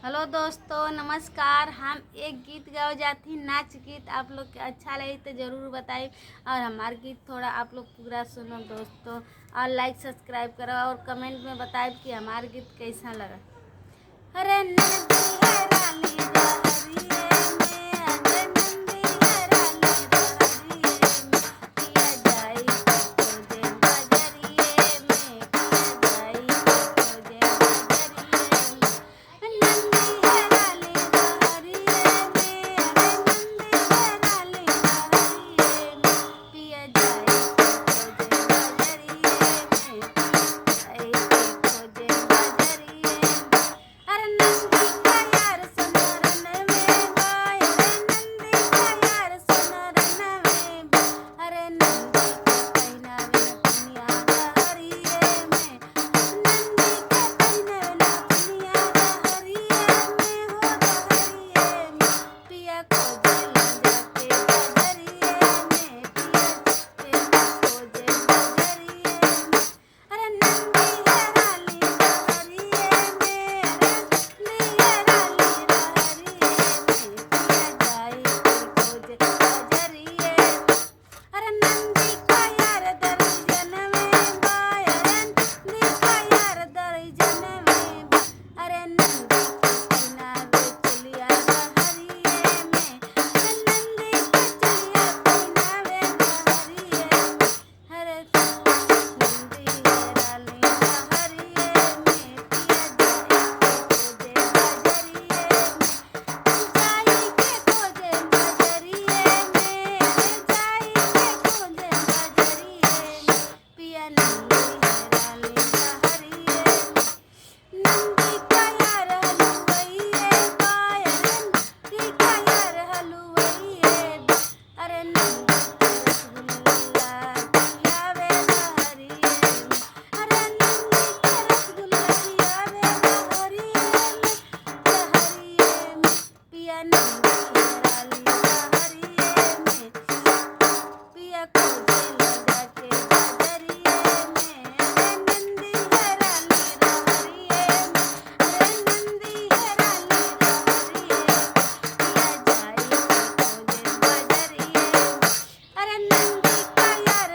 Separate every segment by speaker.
Speaker 1: Hello दोस्तों, नमस्कार। हम एक गीत गाओ जाती नाच गीत। आप लोग के अच्छा लगे तो ज़रूर बताइए और हमारा गीत थोड़ा आप लोग पूरा सुनो दोस्तों। और लाइक सब्सक्राइब करो और कमेंट में बताइए कि हमारा गीत कैसा लगा। अरे नंदी है रानी रहरिये में, अरे नंदी है रानी रहरिये में, पिया जाई के खोजे बजरिये में, पिया जाई के खोजे बजरिये में। नंदी है रानी रहरिये में, अरे नंदी है रानी रहरिये में, पिया जाई के खोजे बजरिये में, पिया जाई के खोजे बजरिये में। अरे नंदी का यार सुनरन में बाय, अरे नंदी का यार सुनरन में बाय, अरे नंदी के पहिनावे नथुनिया रहरिये में, नंदी के पहिनावे नथुनिया रहरिये में, हो रहरिये में, पिया खोजे जाके बजरिये में, पिया जाके खोजे बजरिये में। अरे नंदी है रानी रहरिये में, अरे नंदी है रानी रहरिये में, पिया जाई के खोजे बजरिये में। अरे नंदी का यार दर्जन में बाय, अरे नंदी का यार दर्जन में बाय, अरे नंदी के पहिनावे चलिया रहरिये में, अरे नंदी के चलिया पहिनावे रहरिये में। अरे नंदी है रानी रहरिये में, पिया जाई के खोजे बजरिये में, जाई के खोजे बजरिये में, अरे जाई के खोजे बजरिये में, पिया नंदी है रानी रहरिये में। नंदी का यार हलुवइये बाय, अरे नंदी का यार हलुवइये बाय, अरे नंदी के रसगुल्ला खियावे रहरिये में, अरे नंदी के रसगुल्ला खियावे रहरिये में, रहरिये में, पिया नंदी है रानी रहरिये में, पिया खोजे जाके बजरिये में, अरे नंदी है रानी रहरिये में, अरे नंदी है रानी रहरिये में, पिया जाई के खोजे बजरिये में। अरे नंदी का यार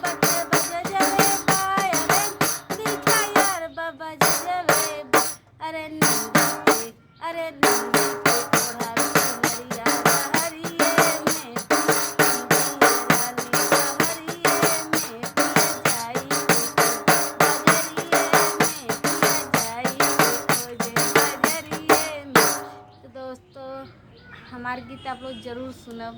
Speaker 1: बजे बजे जवे बाय, अरे नंदी का यार बजे जवे बाय, अरे नंदी के ओढ़ावे चुनरिया रहरिये में, नंदी है रानी रहरिये में, पिया जाई के खोजे बजरिये में, पिया जाई के खोजे बजरिये में। तो दोस्तों, हमारा गीत आप लोग ज़रूर सुनब।